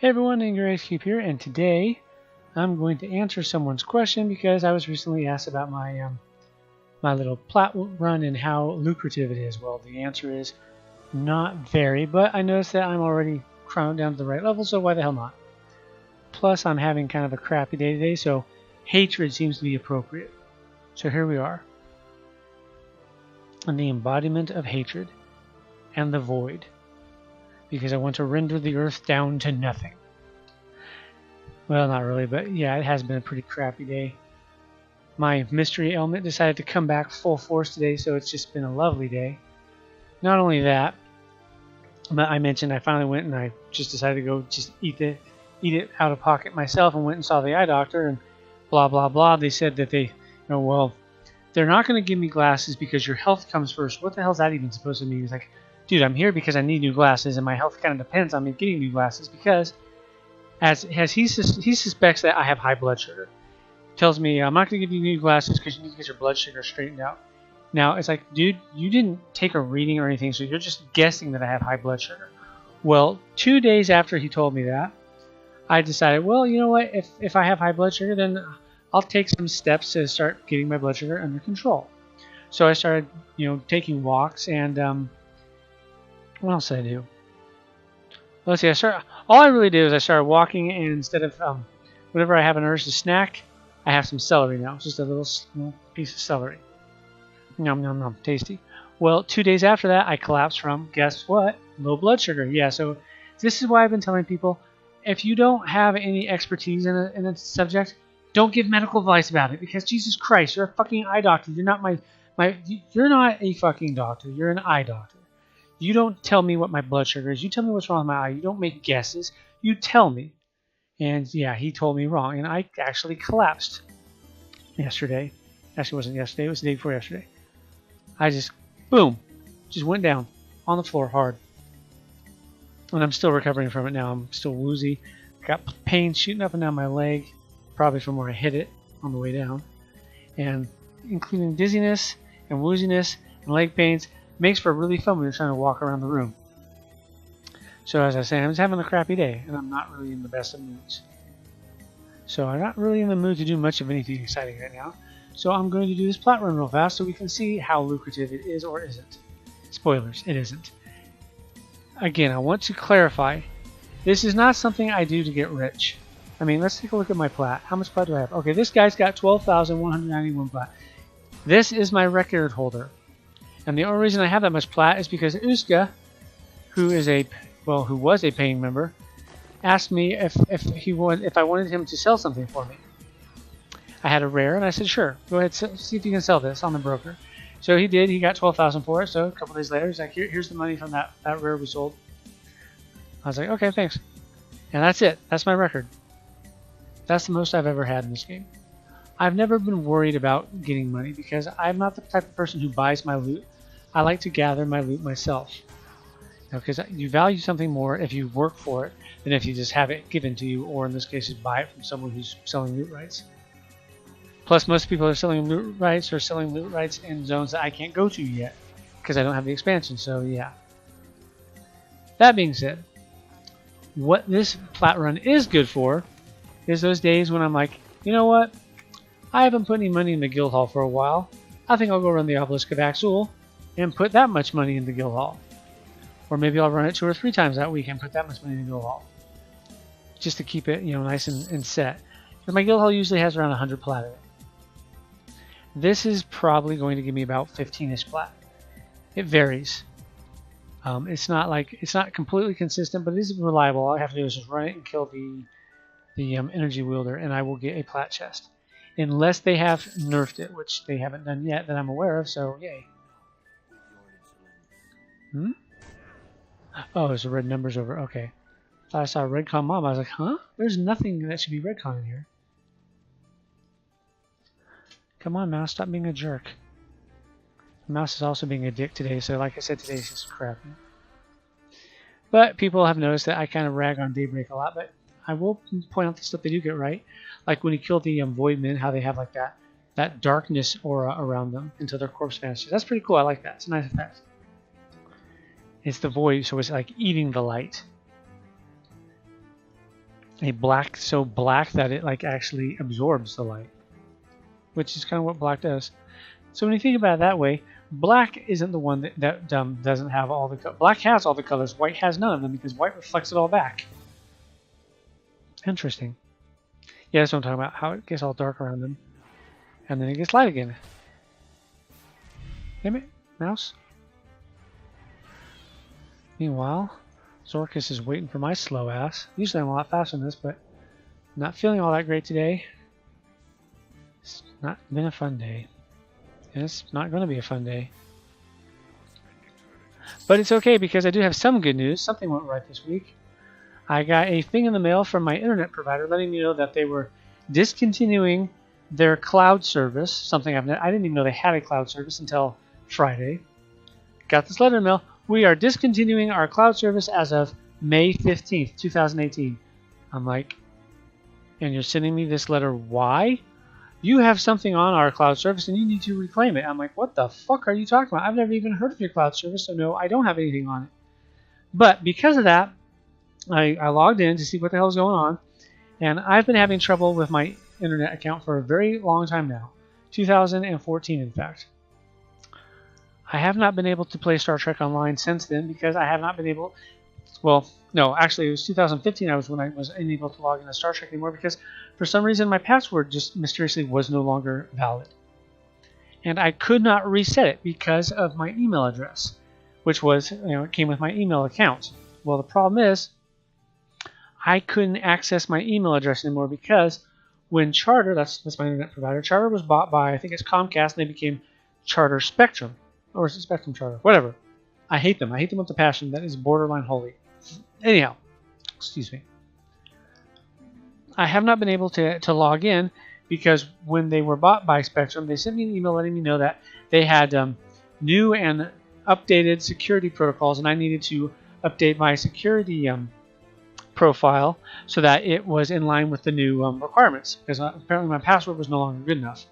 Hey everyone, EQ2 here, and today I'm going to answer someone's question because I was recently asked about my little plat run and how lucrative it is. Well, the answer is not very, but I noticed that I'm already crawling down to the right level, so why the hell not? Plus, I'm having kind of a crappy day today, so hatred seems to be appropriate. So here we are, on the embodiment of hatred and the void, because I want to render the earth down to nothing. Well, not really, but yeah, it has been a pretty crappy day. My mystery element decided to come back full force today, so it's just been a lovely day. Not only that, but I mentioned I finally went and I just decided to go just eat it out of pocket myself, and went and saw the eye doctor and blah blah blah. They said that well, they're not going to give me glasses because your health comes first. What the hell is that even supposed to mean? It's like, dude, I'm here because I need new glasses, and my health kind of depends on me getting new glasses because as he suspects that I have high blood sugar. Tells me I'm not going to give you new glasses because you need to get your blood sugar straightened out. Now, it's like, dude, you didn't take a reading or anything, so you're just guessing that I have high blood sugar. Well, 2 days after he told me that, I decided, well, you know what, if I have high blood sugar, then I'll take some steps to start getting my blood sugar under control. So I started, taking walks, and what else did I do? Let's see. All I really did is I started walking, and instead of whenever I have an urge to snack, I have some celery now. It's just a little small piece of celery. Nom nom nom, tasty. Well, 2 days after that, I collapsed from, guess what? Low blood sugar. Yeah. So this is why I've been telling people, if you don't have any expertise in a subject, don't give medical advice about it, because Jesus Christ, you're a fucking eye doctor. You're not you're not a fucking doctor. You're an eye doctor. You don't tell me what my blood sugar is. You tell me what's wrong with my eye. You don't make guesses. You tell me. And yeah, he told me wrong, and I actually collapsed yesterday. Actually, it wasn't yesterday. It was the day before yesterday. I just, boom, just went down on the floor hard. And I'm still recovering from it now. I'm still woozy. Got pain shooting up and down my leg, probably from where I hit it on the way down. And including dizziness and wooziness and leg pains. Makes for really fun when you're trying to walk around the room. So as I say, I'm just having a crappy day, and I'm not really in the best of moods. So I'm not really in the mood to do much of anything exciting right now. So I'm going to do this plat run real fast so we can see how lucrative it is or isn't. Spoilers, it isn't. Again, I want to clarify, this is not something I do to get rich. I mean, let's take a look at my plat. How much plat do I have? Okay, this guy's got 12,191 plat. This is my record holder. And the only reason I have that much plat is because Uska, who was a paying member, asked me if I wanted him to sell something for me. I had a rare, and I said, sure, go ahead, see if you can sell this on the broker. So he did. He got 12,000 for it. So a couple days later, he's like, here's the money from that rare we sold. I was like, okay, thanks. And that's it. That's my record. That's the most I've ever had in this game. I've never been worried about getting money because I'm not the type of person who buys my loot. I like to gather my loot myself. Because you value something more if you work for it than if you just have it given to you, or in this case, buy it from someone who's selling loot rights. Plus, most people are selling loot rights in zones that I can't go to yet because I don't have the expansion. So yeah. That being said, what this plat run is good for is those days when I'm like, you know what? I haven't put any money in the guild hall for a while. I think I'll go run the Obelisk of Axul and put that much money in the guild hall. Or maybe I'll run it 2 or 3 times that week and put that much money in the guild hall. Just to keep it, nice and set. Because my guild hall usually has around 100 plat in it. This is probably going to give me about 15-ish plat. It varies. It's not completely consistent, but it is reliable. All I have to do is just run it and kill the energy wielder, and I will get a plat chest. Unless they have nerfed it, which they haven't done yet that I'm aware of, so yay. Oh, there's the red numbers over. Okay. Thought I saw a Redcon mob. I was like, huh? There's nothing that should be Redcon in here. Come on, mouse. Stop being a jerk. The mouse is also being a dick today, so like I said, today's just crappy. But people have noticed that I kind of rag on Daybreak a lot, but I will point out the stuff they do get right. Like when you kill the Voidmen, how they have like that darkness aura around them until their corpse vanishes. That's pretty cool. I like that. It's a nice effect. It's the void, so it's like eating the light. a black, so black that it like actually absorbs the light, which is kind of what black does. So when you think about it that way, black isn't the one that doesn't have all the colors. Black has all the colors. White has none of them because white reflects it all back. Interesting. Yeah, that's what I'm talking about. How it gets all dark around them, and then it gets light again. Damn it, mouse. Meanwhile, Zorkus is waiting for my slow ass. Usually I'm a lot faster than this, but I'm not feeling all that great today. It's not been a fun day. And it's not going to be a fun day. But it's okay because I do have some good news. Something went right this week. I got a thing in the mail from my internet provider letting me know that they were discontinuing their cloud service. Something I didn't even know they had a cloud service until Friday. Got this letter in the mail. We are discontinuing our cloud service as of May 15th, 2018. I'm like, and you're sending me this letter, why? You have something on our cloud service and you need to reclaim it. I'm like, what the fuck are you talking about? I've never even heard of your cloud service, so no, I don't have anything on it. But because of that, I logged in to see what the hell is going on, and I've been having trouble with my internet account for a very long time now. 2014, in fact. I have not been able to play Star Trek Online since then because I have not been able... Well, no, actually it was 2015 when I was unable to log into Star Trek anymore because for some reason my password just mysteriously was no longer valid. And I could not reset it because of my email address, which was, it came with my email account. Well, the problem is I couldn't access my email address anymore because when Charter, that's my internet provider, Charter was bought by, I think it's Comcast, and they became Charter Spectrum. Or is it Spectrum Charter? Whatever. I hate them. I hate them with a passion. That is borderline holy. Anyhow, excuse me. I have not been able to log in because when they were bought by Spectrum, they sent me an email letting me know that they had new and updated security protocols, and I needed to update my security profile so that it was in line with the new requirements, because apparently my password was no longer good enough.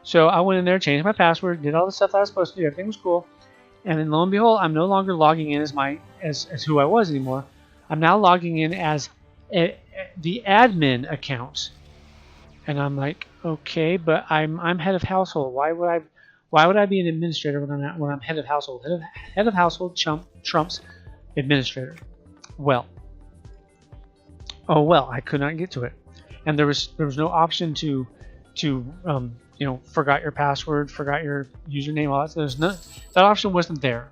So I went in there, changed my password, did all the stuff that I was supposed to do. Everything was cool. And then lo and behold, I'm no longer logging in as who I was anymore. I'm now logging in as the admin account. And I'm like, okay, but I'm head of household. Why would I be an administrator when I'm head of household? Head of household trumps administrator. Well, I could not get to it, and there was no option to forgot your password, forgot your username, all that. That option wasn't there,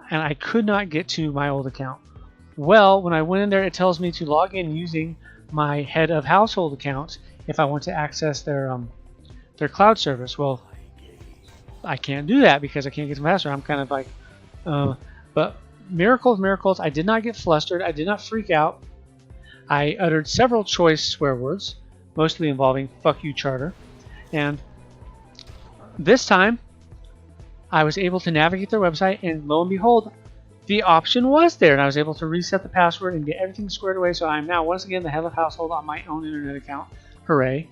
and I could not get to my old account. Well, when I went in there, it tells me to log in using my head of household account if I want to access their cloud service. Well, I can't do that because I can't get to my password. I'm kind of like, but miracle of miracles, I did not get flustered. I did not freak out. I uttered several choice swear words, mostly involving "fuck you, Charter." And this time, I was able to navigate their website, and lo and behold, the option was there, and I was able to reset the password and get everything squared away. So I'm now once again the head of household on my own internet account. Hooray!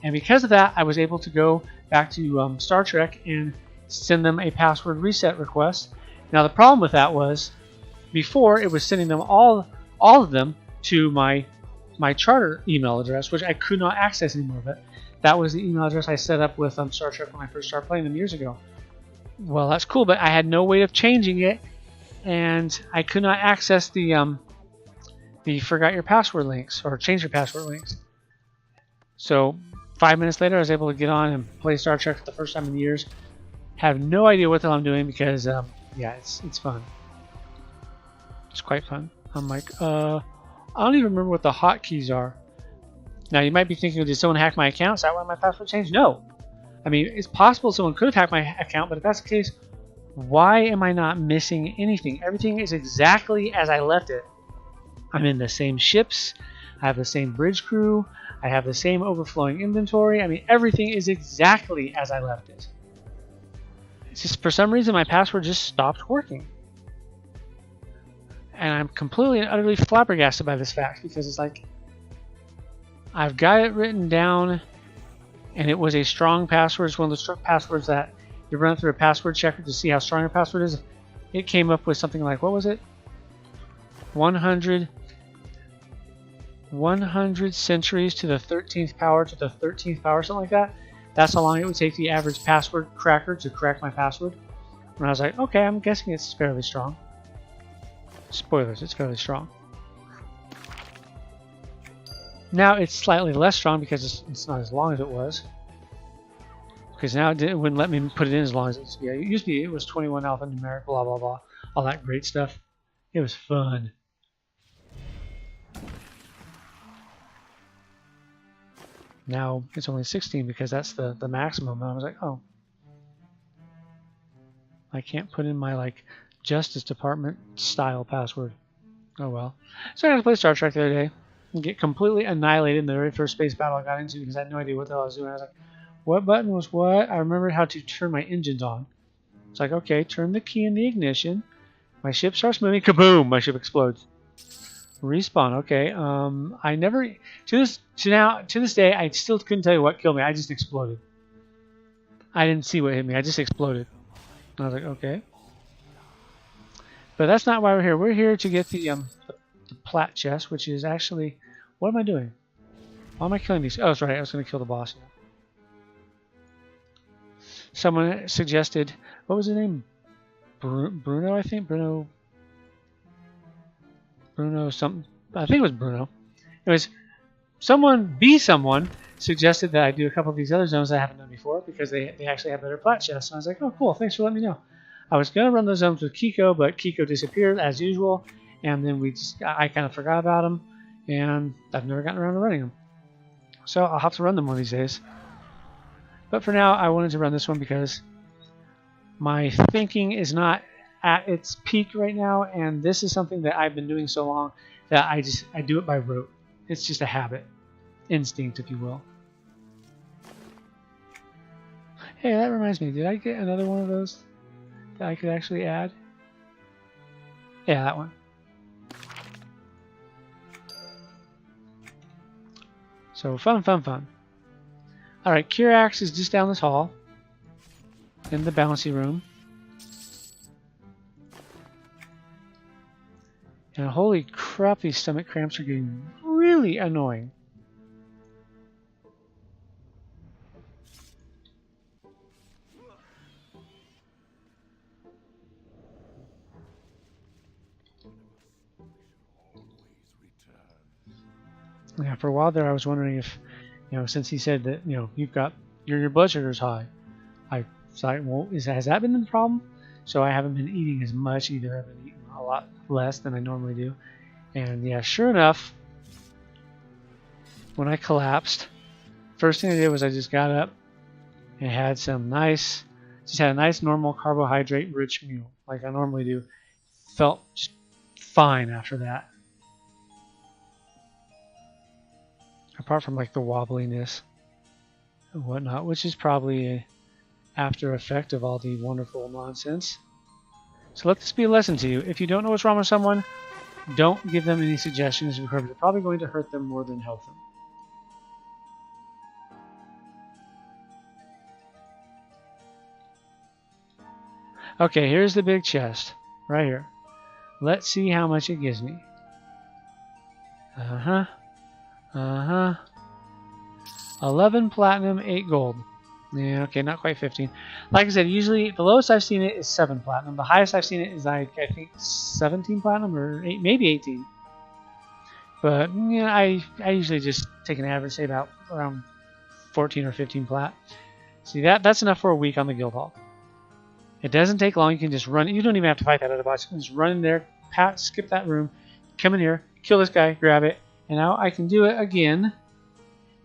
And because of that, I was able to go back to Star Trek and send them a password reset request. Now the problem with that was, before it was sending them all of them to my Charter email address, which I could not access anymore. But that was the email address I set up with Star Trek when I first started playing them years ago. Well, that's cool, but I had no way of changing it, and I could not access the forgot your password links or change your password links. So 5 minutes later, I was able to get on and play Star Trek for the first time in years. Have no idea what the hell I'm doing because it's fun. It's quite fun. I'm like, I don't even remember what the hotkeys are. Now, you might be thinking, did someone hack my account? Is that why my password changed? No. I mean, it's possible someone could have hacked my account, but if that's the case, why am I not missing anything? Everything is exactly as I left it. I'm in the same ships. I have the same bridge crew. I have the same overflowing inventory. I mean, everything is exactly as I left it. It's just, for some reason, my password just stopped working. And I'm completely and utterly flabbergasted by this fact, because it's like, I've got it written down, and it was a strong password. It's one of those strong passwords that you run through a password checker to see how strong your password is. It came up with something like, what was it? 100 100 centuries to the 13th power to the 13th power, something like that. That's how long it would take the average password cracker to crack my password. And I was like, okay, I'm guessing it's fairly strong. Spoilers, it's fairly strong. Now it's slightly less strong because it's not as long as it was. Because now it wouldn't let me put it in as long as it used to be. It used to be, it was 21 alphanumeric, blah, blah, blah. All that great stuff. It was fun. Now it's only 16 because that's the maximum. And I was like, oh. I can't put in my, like, Justice Department style password. Oh well. So I had to play Star Trek the other day and get completely annihilated in the very first space battle I got into because I had no idea what the hell I was doing. I was like, what button was what? I remembered how to turn my engines on. It's like, okay, turn the key in the ignition. My ship starts moving. Kaboom! My ship explodes. Respawn. Okay. I never to this day I still couldn't tell you what killed me. I just exploded. I didn't see what hit me. I just exploded. And I was like, okay. But that's not why we're here. We're here to get the plat chest, which is actually, what am I doing? Why am I killing these? Oh, that's right. I was going to kill the boss. Yeah. Someone suggested, what was his name? Bruno, I think. Bruno something. I think it was Bruno. Anyways, someone suggested that I do a couple of these other zones that I haven't done before because they actually have better plat chests. And I was like, oh, cool. Thanks for letting me know. I was going to run those zones with Kiko, but Kiko disappeared as usual. And then I kind of forgot about him. And I've never gotten around to running them. So I'll have to run them one of these days. But for now, I wanted to run this one because my thinking is not at its peak right now, and this is something that I've been doing so long that I do it by rote. It's just a habit, instinct, if you will. Hey, that reminds me, did I get another one of those that I could actually add? Yeah, that one. So fun. Alright, Kirax is just down this hall in the bouncy room. And holy crap, these stomach cramps are getting really annoying. Yeah, for a while there I was wondering if, since he said that, your blood sugar's high. I was like, well, has that been the problem? So I haven't been eating as much either. I've been eating a lot less than I normally do. And yeah, sure enough, when I collapsed, first thing I did was I just got up and had a nice normal carbohydrate rich meal like I normally do. Felt just fine after that. Apart from like the wobbliness and whatnot, which is probably a after effect of all the wonderful nonsense. So let this be a lesson to you. If you don't know what's wrong with someone, don't give them any suggestions because you're probably going to hurt them more than help them. Okay, here's the big chest right here. Let's see how much it gives me. 11 platinum, 8 gold. Yeah, okay, not quite 15. Like I said, usually the lowest I've seen it is 7 platinum. The highest I've seen it is I think 17 platinum or 8, maybe 18. But yeah, I usually just take an average, say about around 14 or 15 plat. See, that's enough for a week on the guild hall. It doesn't take long. You can just run. You don't even have to fight that other boss. You can just run in there, skip that room, come in here, kill this guy, grab it, and now I can do it again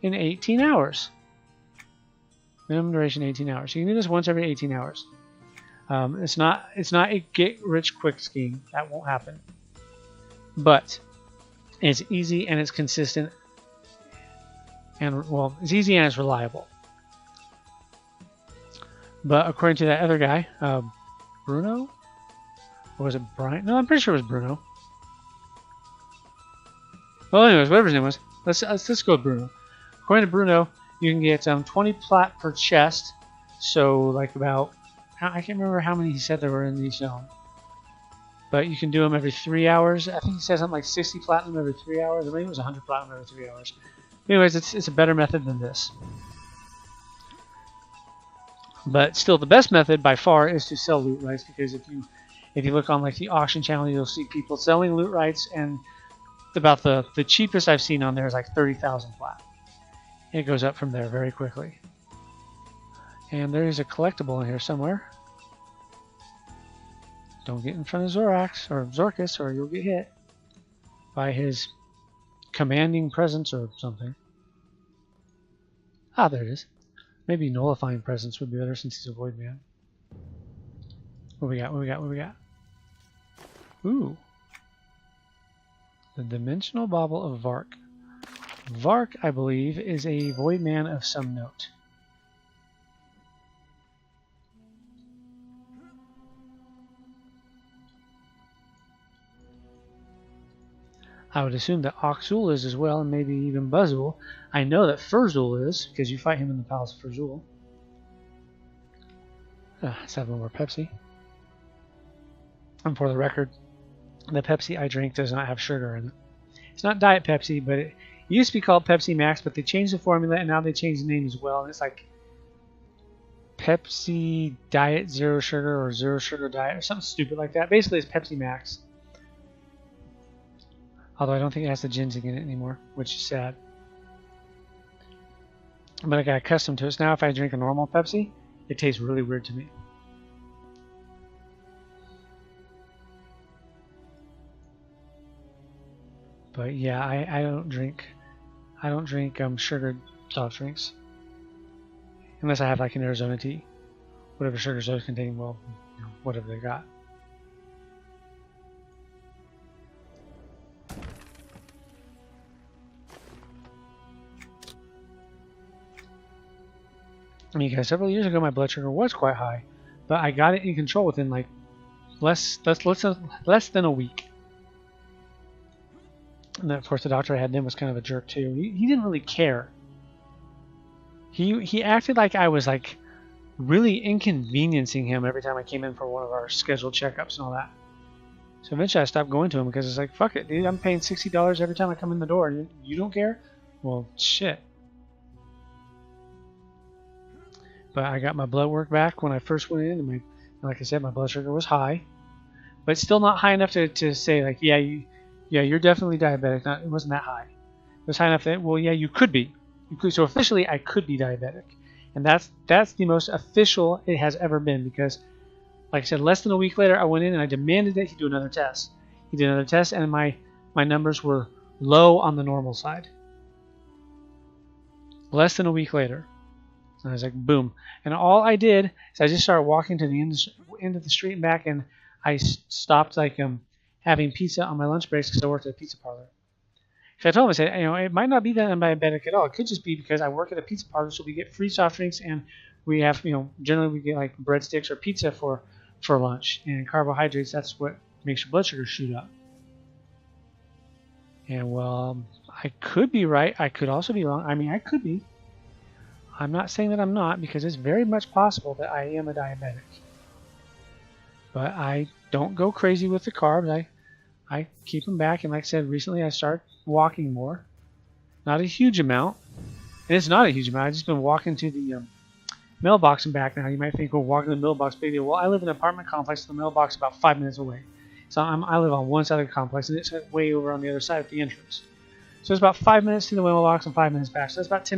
in 18 hours. Minimum duration 18 hours. So you can do this once every 18 hours. It's not a get rich quick scheme. That won't happen. But it's easy and it's consistent. And well, it's easy and it's reliable. But according to that other guy, Bruno? Or was it Brian? No, I'm pretty sure it was Bruno. Well, anyways, whatever his name was, let's go with Bruno. According to Bruno, you can get 20 plat per chest. So, like about, I can't remember how many he said there were in each zone. but you can do them every 3 hours. I think he said something like 60 platinum every 3 hours, or maybe it was 100 platinum every 3 hours. Anyways, it's a better method than this. But still, the best method by far is to sell loot rights, because if you look on like the auction channel, you'll see people selling loot rights, and about the cheapest I've seen on there is like 30,000 plat. It goes up from there very quickly. And there is a collectible in here somewhere. Don't get in front of Zorax or Zorkus, or you'll get hit by his commanding presence or something. Ah, there it is. Maybe nullifying presence would be better since he's a void man. What we got? What we got? What we got? Ooh. The Dimensional Bauble of Vark. Vark, I believe, is a void man of some note. I would assume that Oxul is as well, and maybe even Buzzul. I know that Furzul is, because you fight him in the Palace of Furzul. Let's have a little more Pepsi. And for the record, the Pepsi I drink does not have sugar in it. It's not Diet Pepsi, but it used to be called Pepsi Max, but they changed the formula, and now they changed the name as well, and it's like Pepsi Diet Zero Sugar, or Zero Sugar Diet, or something stupid like that. Basically, it's Pepsi Max. Although I don't think it has the ginseng in it anymore, which is sad. But I got accustomed to it. So now if I drink a normal Pepsi, it tastes really weird to me. But yeah, I don't drink sugared soft drinks unless I have like an Arizona tea, whatever sugars those contain. Well, you know, whatever they got. I mean, guys, several years ago my blood sugar was quite high, but I got it in control within like less than a week. And then, of course, the doctor I had then was kind of a jerk too. He didn't really care. He acted like I was like really inconveniencing him every time I came in for one of our scheduled checkups and all that. So eventually I stopped going to him because it's like, fuck it, dude, I'm paying $60 every time I come in the door, and you don't care? Well, shit. But I got my blood work back when I first went in, and like I said, my blood sugar was high, but still not high enough to say like, yeah, you're definitely diabetic. It wasn't that high. It was high enough that, well, yeah, you could be. So officially, I could be diabetic, and that's the most official it has ever been. Because, like I said, less than a week later, I went in and I demanded that he do another test. He did another test, and my numbers were low on the normal side. Less than a week later. And I was like, boom. And all I did is I just started walking to the end of the street and back, and I stopped like having pizza on my lunch breaks because I worked at a pizza parlor. So I told him, I said, it might not be that I'm diabetic at all. It could just be because I work at a pizza parlor, so we get free soft drinks, and we have, generally we get like breadsticks or pizza for lunch. And carbohydrates, that's what makes your blood sugar shoot up. And well, I could be right. I could also be wrong. I mean, I could be. I'm not saying that I'm not, because it's very much possible that I am a diabetic. But I don't go crazy with the carbs. I keep them back, and like I said, recently I started walking more. Not a huge amount. And it's not a huge amount. I've just been walking to the mailbox and back now. You might think, well, walking to the mailbox, big deal. Well, I live in an apartment complex, the mailbox is about 5 minutes away. So I live on one side of the complex, and it's way over on the other side at the entrance. So it's about 5 minutes to the mailbox and 5 minutes back. So that's about a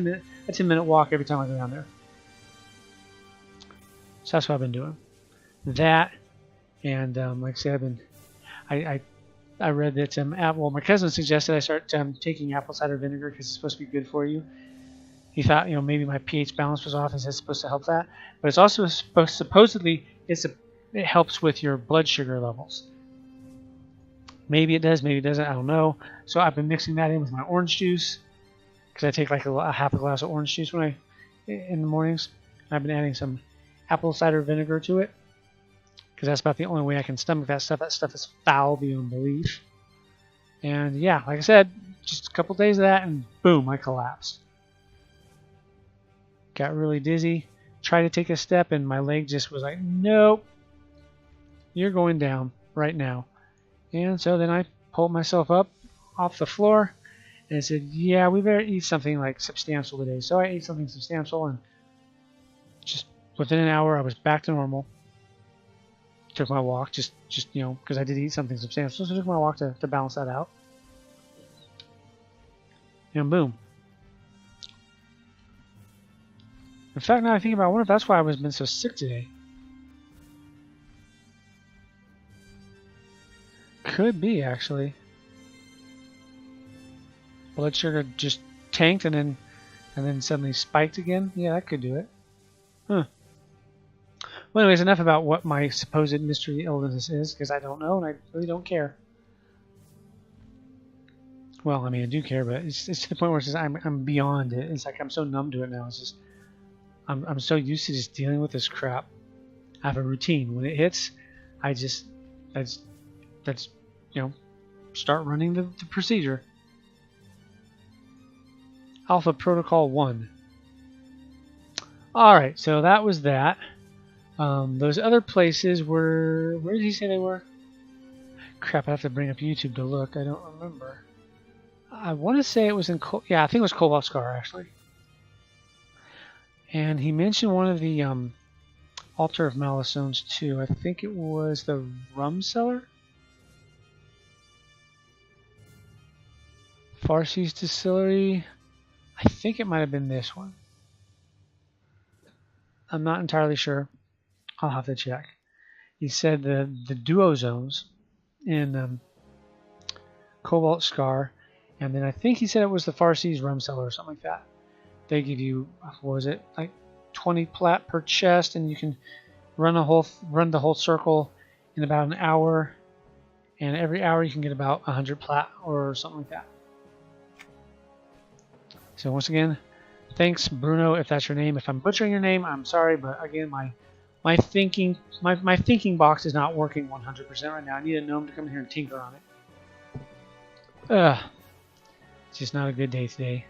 10-minute walk every time I go down there. So that's what I've been doing. That, and like I said, I read that my cousin suggested I start taking apple cider vinegar because it's supposed to be good for you. He thought, maybe my pH balance was off, and it's supposed to help that. But it's also supposedly it helps with your blood sugar levels. Maybe it does, maybe it doesn't, I don't know. So I've been mixing that in with my orange juice, because I take like a half a glass of orange juice in the mornings. I've been adding some apple cider vinegar to it, because that's about the only way I can stomach that stuff. That stuff is foul beyond belief. And yeah, like I said, just a couple days of that, and boom, I collapsed. Got really dizzy, tried to take a step, and my leg just was like, nope, you're going down right now. And so then I pulled myself up off the floor and I said, yeah, we better eat something like substantial today. So I ate something substantial, and just within an hour I was back to normal. Took my walk, just because I did eat something substantial, so I took my walk to balance that out. And boom. In fact, now I think about it, I wonder if that's why I've been so sick today. Could be, actually. Blood sugar just tanked and then suddenly spiked again. Yeah, that could do it. Huh. Well, anyways, enough about what my supposed mystery illness is, because I don't know and I really don't care. Well, I mean, I do care, but it's to the point where it's just, I'm beyond it. It's like I'm so numb to it now. It's just I'm so used to just dealing with this crap. I have a routine. When it hits, that's start running the procedure. Alpha Protocol 1. Alright, so that was that. Those other places were... Where did he say they were? Crap, I have to bring up YouTube to look. I don't remember. I want to say it was in... Yeah, I think it was Cobalt Scar, actually. And he mentioned one of the Altar of Malice zones, too. I think it was the Rum Cellar? Farsi's Distillery. I think it might have been this one. I'm not entirely sure. I'll have to check. He said the duo zones in Cobalt Scar, and then I think he said it was the Farsi's Rum Cellar or something like that. They give you, what was it, like 20 plat per chest, and you can run the whole circle in about an hour, and every hour you can get about 100 plat or something like that. So once again, thanks Bruno, if that's your name. If I'm butchering your name, I'm sorry, but again, my thinking box is not working 100% right now. I need a gnome to come in here and tinker on it. It's just not a good day today.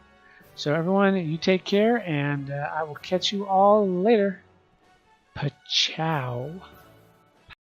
So everyone, you take care, and I will catch you all later. Pachow.